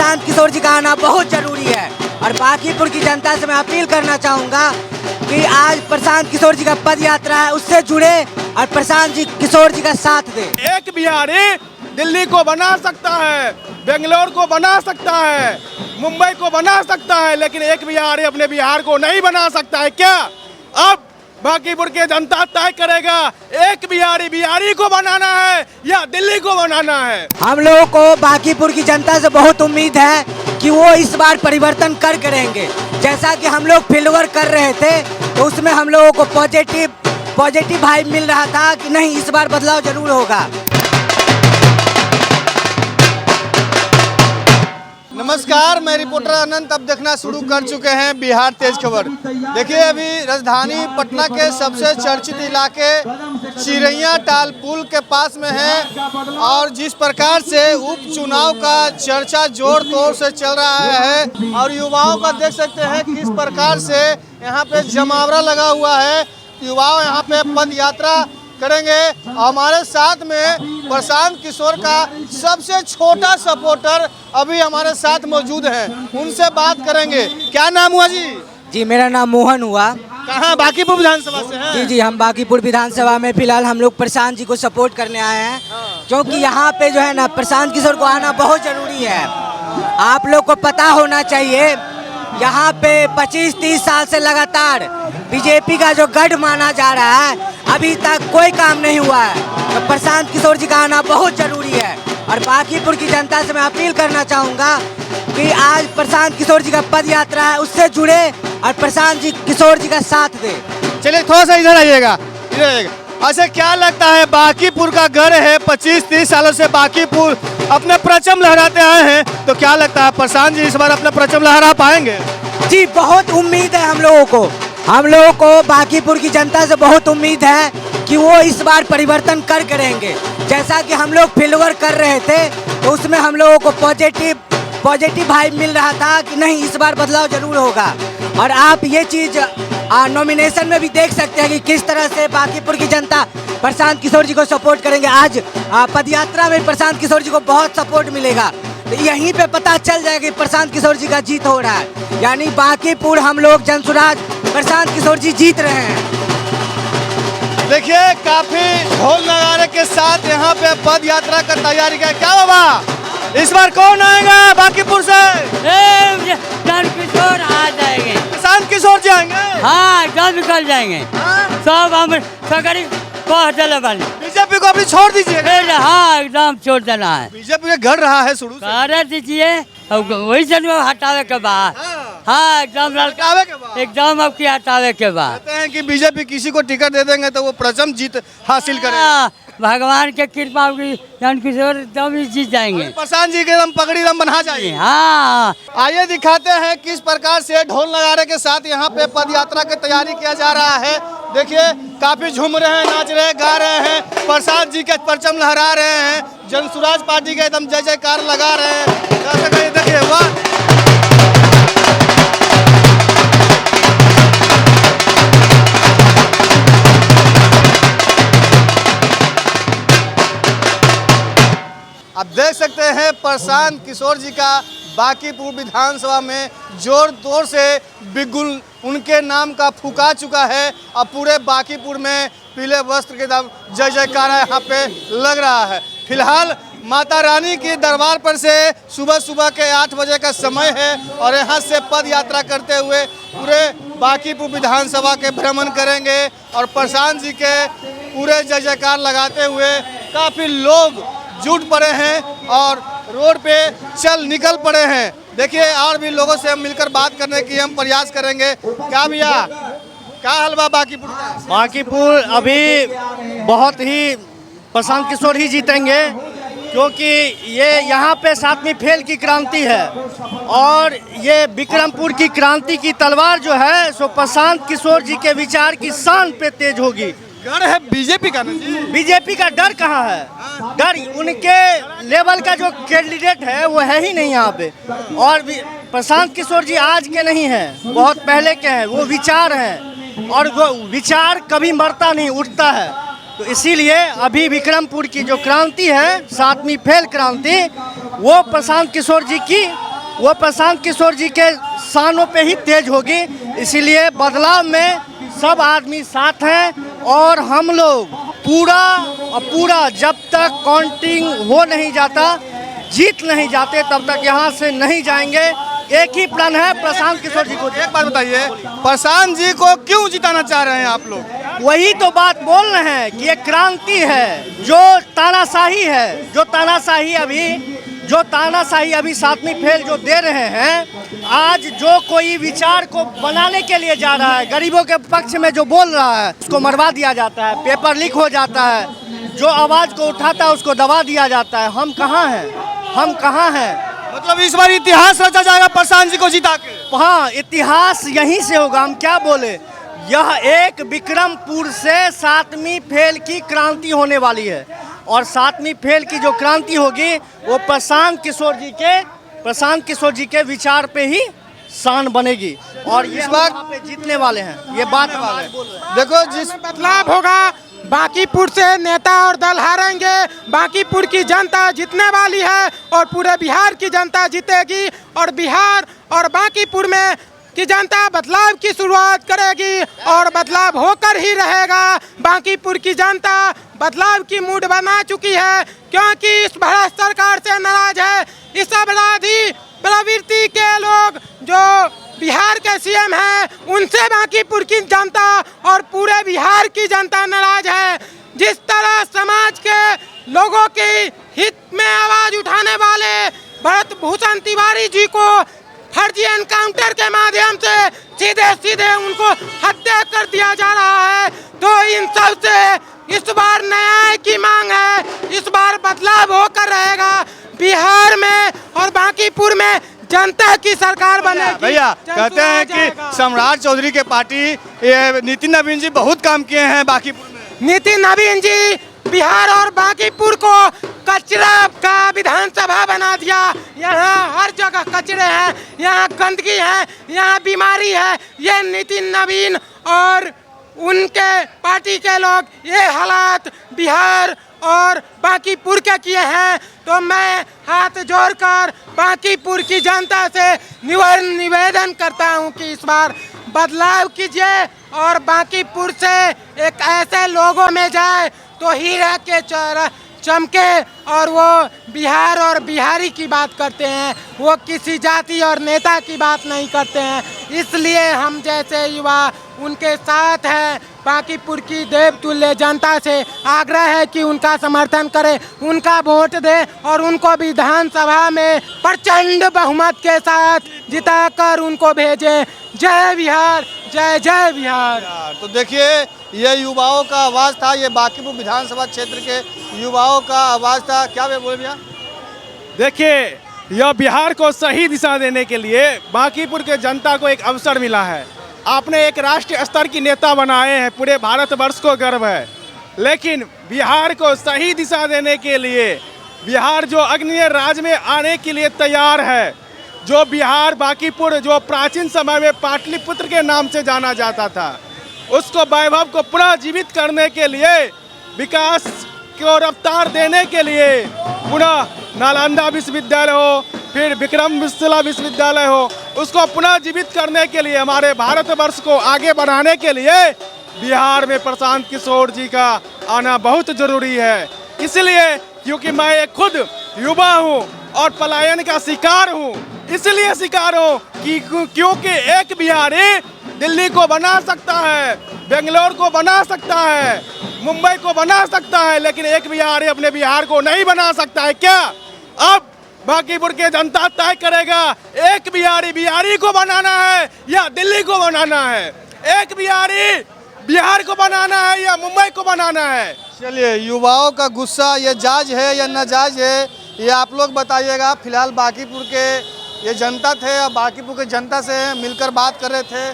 प्रशांत किशोर जी का आना बहुत जरूरी है। और बांकीपुर की जनता से मैं अपील करना चाहूँगा कि आज प्रशांत किशोर जी का पद यात्रा है, उससे जुड़े और प्रशांत जी किशोर जी का साथ दे। एक बिहारी दिल्ली को बना सकता है, बेंगलोर को बना सकता है, मुंबई को बना सकता है, लेकिन एक बिहारी अपने बिहार को नहीं बना सकता है। क्या अब बांकीपुर के जनता तय करेगा एक बिहारी को बनाना है या दिल्ली को बनाना है। हम लोगों को बांकीपुर की जनता से बहुत उम्मीद है कि वो इस बार परिवर्तन कर करेंगे। जैसा कि हम लोग फील्ड वर्क कर रहे थे तो उसमें हम लोगों को पॉजिटिव वाइब मिल रहा था कि नहीं, इस बार बदलाव जरूर होगा। नमस्कार, मैं रिपोर्टर अनंत अब देखना शुरू कर चुके हैं बिहार तेज खबर। देखिए, अभी राजधानी पटना के सबसे चर्चित इलाके चिरैया टाल पुल के पास में है और जिस प्रकार से उपचुनाव का चर्चा जोर तोड़ से चल रहा है और युवाओं का देख सकते हैं किस प्रकार से यहाँ पे जमावड़ा लगा हुआ है। युवा यहाँ पे पद यात्रा करेंगे। हमारे साथ में प्रशांत किशोर का सबसे छोटा सपोर्टर अभी हमारे साथ मौजूद है, उनसे बात करेंगे। क्या नाम हुआ जी? जी, मेरा नाम मोहन हुआ। कहाँ? बांकीपुर विधानसभा से हैं? जी, हम बांकीपुर विधानसभा में फिलहाल हम लोग प्रशांत जी को सपोर्ट करने आए हैं, क्योंकि यहाँ पे जो है ना प्रशांत किशोर को आना बहुत जरूरी है। आप लोग को पता होना चाहिए, यहाँ पे 25-30 साल से लगातार बीजेपी का जो गढ़ माना जा रहा है, अभी तक कोई काम नहीं हुआ है। तो प्रशांत किशोर जी का आना बहुत जरूरी है। और बांकीपुर की जनता से मैं अपील करना चाहूँगा कि आज प्रशांत किशोर जी का पद यात्रा है, उससे जुड़े और प्रशांत जी किशोर जी का साथ दे। चलिए थोड़ा सा इधर आइएगा, इधर आइएगा। अच्छा, क्या लगता है, बांकीपुर का गढ़ है, 25-30 सालों से बांकीपुर अपने परचम लहराते आए हैं, तो क्या लगता है प्रशांत जी इस बार अपना परचम लहरा पाएंगे? जी, बहुत उम्मीद है हम लोगों को बांकीपुर की जनता से बहुत उम्मीद है कि वो इस बार परिवर्तन कर करेंगे। जैसा कि हम लोग फील्ड वर्क कर रहे थे तो उसमें हम लोगों को पॉजिटिव वाइब मिल रहा था कि नहीं, इस बार बदलाव जरूर होगा। और आप ये चीज़ नॉमिनेशन में भी देख सकते हैं कि किस तरह से बांकीपुर की जनता प्रशांत किशोर जी को सपोर्ट करेंगे। आज पदयात्रा में प्रशांत किशोर जी को बहुत सपोर्ट मिलेगा, तो यहीं पे पता चल जाएगा कि प्रशांत किशोर जी का जीत हो रहा है। यानी बांकीपुर हम लोग जनसुराज प्रशांत किशोर जी जीत रहे हैं। देखिए, काफी ढोल नगाड़े के साथ यहाँ पे पद यात्रा का तैयारी का। क्या बाबा, इस बार कौन आएगा बांकीपुर से? प्रशांत किशोर आ जाएंगे। प्रशांत किशोर जी आएंगे? हाँ, सब निकल जाएंगे। सब हम सकरी कह चले बने। बीजेपी को अभी छोड़ दीजिए। हाँ, एकदम छोड़ देना है। बीजेपी के गढ़ रहा है शुरू से। करे दीजिए, वही से हटावे के बाद। हाँ, एकदम हटावे के बाद? एकदम अब की हटावे के बाद। कहते हैं कि बीजेपी किसी को टिकट दे देंगे तो वो प्रचंड जीत हासिल करेगा। हाँ, भगवान के कृपा होगी, प्रशांत किशोर एकदम ही जीत जाएंगे। प्रशांत जी के एकदम पगड़ी दम बना जाएगी। हाँ, आइए दिखाते हैं किस प्रकार से ढोल नगाड़े के साथ यहाँ पे पद यात्रा की तैयारी किया जा रहा है। देखिए, काफी झूम रहे हैं, नाच रहे हैं, गा रहे हैं, प्रशांत जी के परचम लहरा रहे हैं, जनसुराज पार्टी के एकदम जय जयकार लगा रहे हैं। देखिए, वाह। आप देख सकते हैं प्रशांत किशोर जी का बांकीपुर विधानसभा में जोर तोर से बिगुल उनके नाम का फूका चुका है और पूरे बांकीपुर में पीले वस्त्र के दम जय जयकार यहाँ पे लग रहा है। फिलहाल माता रानी के दरबार पर से सुबह के 8 बजे का समय है और यहाँ से पद यात्रा करते हुए पूरे बांकीपुर विधानसभा के भ्रमण करेंगे और प्रशांत जी के पूरे जय जयकार लगाते हुए काफ़ी लोग जुट पड़े हैं और रोड पे चल निकल पड़े हैं। देखिए, और भी लोगों से हम मिलकर बात करने की हम प्रयास करेंगे। क्या भैया, क्या हलवा बांकीपुर का? बांकीपुर अभी बहुत ही प्रशांत किशोर ही जीतेंगे, क्योंकि ये यहाँ पे 7वीं फेल की क्रांति है और ये विक्रमपुर की क्रांति की तलवार जो है सो प्रशांत किशोर जी के विचार की शान पे तेज होगी। डर है बीजेपी का ना जी? बीजेपी का डर कहाँ है? डर उनके लेवल का जो कैंडिडेट है वो है ही नहीं यहाँ पे। और प्रशांत किशोर जी आज के नहीं हैं, बहुत पहले के हैं। वो विचार हैं और वो विचार कभी मरता नहीं, उठता है। तो इसीलिए अभी विक्रमपुर की जो क्रांति है, 7वीं फेल क्रांति, वो प्रशांत किशोर जी की वो प्रशांत किशोर जी के शानों पे ही तेज होगी। इसीलिए बदलाव में सब आदमी साथ हैं और हम लोग पूरा जब तक काउंटिंग हो नहीं जाता, जीत नहीं जाते, तब तक यहाँ से नहीं जाएंगे। एक ही प्लान है प्रशांत किशोर जी को। एक बात बताइए, प्रशांत जी को क्यों जिताना चाह रहे हैं आप लोग? वही तो बात बोल रहे हैं कि ये क्रांति है, जो तानाशाही है, जो तानाशाही अभी सातवीं फेल जो दे रहे हैं। आज जो कोई विचार को बनाने के लिए जा रहा है, गरीबों के पक्ष में जो बोल रहा है, उसको मरवा दिया जाता है, पेपर लीक हो जाता है, जो आवाज़ को उठाता है उसको दबा दिया जाता है। हम कहाँ हैं? मतलब इस बार इतिहास रचा जाएगा प्रशांत जी को जिता के? हाँ, इतिहास यहीं से होगा। हम क्या बोले, यह एक विक्रमपुर से सातवीं फेल की क्रांति होने वाली है और सातवीं फेल की जो क्रांति होगी वो प्रशांत किशोर जी के विचार पे ही शान बनेगी और इस बार पे जीतने वाले हैं। ये बात देखो, जिस बदलाव होगा, बांकीपुर से नेता और दल हारेंगे, बांकीपुर की जनता जीतने वाली है और पूरे बिहार की जनता जीतेगी और बिहार और बांकीपुर में की जनता बदलाव की शुरुआत करेगी और बदलाव होकर ही रहेगा। बांकीपुर की जनता बदलाव की मूड बना चुकी है क्योंकि इस भ्रष्ट सरकार से नाराज है। इस अपराधी प्रवृत्ति के लोग जो बिहार के सीएम हैं, उनसे बांकीपुर की जनता और पूरे बिहार की जनता नाराज है। जिस तरह समाज के लोगों के हित में आवाज उठाने वाले भरत भूषण तिवारी जी को फर्जी एनकाउंटर के माध्यम से सीधे उनको हत्या कर दिया जा रहा है, तो इन सब से इस बार न्याय की मांग है। इस बार बदलाव होकर रहेगा बिहार में और बांकीपुर में जनता की सरकार बनेगी। भैया कहते हैं कि सम्राट चौधरी के पार्टी नितिन नवीन जी बहुत काम किए हैं बांकीपुर में। नितिन नवीन जी बिहार और बांकीपुर को कचरा का विधानसभा बना दिया। यहाँ हर जगह कचरे हैं, यहाँ गंदगी है, यहाँ बीमारी है। ये नितिन नवीन और उनके पार्टी के लोग ये हालात बिहार और बांकीपुर के किए हैं। तो मैं हाथ जोड़कर बांकीपुर की जनता से निवेदन करता हूं कि इस बार बदलाव कीजिए और बांकीपुर से एक ऐसे लोगों में जाए तो हीरा के चमके और वो बिहार और बिहारी की बात करते हैं, वो किसी जाति और नेता की बात नहीं करते हैं। इसलिए हम जैसे युवा उनके साथ हैं। बांकीपुर की देवतुल्य जनता से आग्रह है कि उनका समर्थन करें, उनका वोट दें और उनको विधानसभा में प्रचंड बहुमत के साथ जिताकर उनको भेजें। जय बिहार, जय जय बिहार। तो देखिए, ये युवाओं का आवाज़ था, ये बांकीपुर विधानसभा क्षेत्र के युवाओं का आवाज़ था। क्या वे बोले भैया? देखिए, यह बिहार को सही दिशा देने के लिए बांकीपुर के जनता को एक अवसर मिला है। आपने एक राष्ट्रीय स्तर की नेता बनाए हैं, पूरे भारतवर्ष को गर्व है, लेकिन बिहार को सही दिशा देने के लिए, बिहार जो अग्निय राज में आने के लिए तैयार है, जो बिहार बांकीपुर जो प्राचीन समय में पाटलिपुत्र के नाम से जाना जाता था, उसको वैभव को पुनः जीवित करने के लिए, विकास को रफ्तार देने के लिए पुनः नालंदा विश्वविद्यालय हो, फिर विक्रमशिला विश्वविद्यालय हो, उसको पुनः जीवित करने के लिए, हमारे भारतवर्ष को आगे बढ़ाने के लिए बिहार में प्रशांत किशोर जी का आना बहुत जरूरी है। इसलिए क्योंकि मैं एक खुद युवा हूँ और पलायन का शिकार हूँ, इसलिए शिकार हूँ कि क्योंकि एक बिहारी दिल्ली को बना सकता है, बेंगलोर को बना सकता है, मुंबई को बना सकता है, लेकिन एक बिहारी अपने बिहार को नहीं बना सकता है। क्या अब बांकीपुर के जनता तय करेगा, एक बिहारी को बनाना है या दिल्ली को बनाना है, एक बिहारी बिहार को बनाना है या मुंबई को बनाना है। चलिए, युवाओं का गुस्सा ये जायज है या नाजायज है, ये आप लोग बताइएगा। फिलहाल बांकीपुर के ये जनता थे और बांकीपुर के जनता से मिलकर बात कर रहे थे।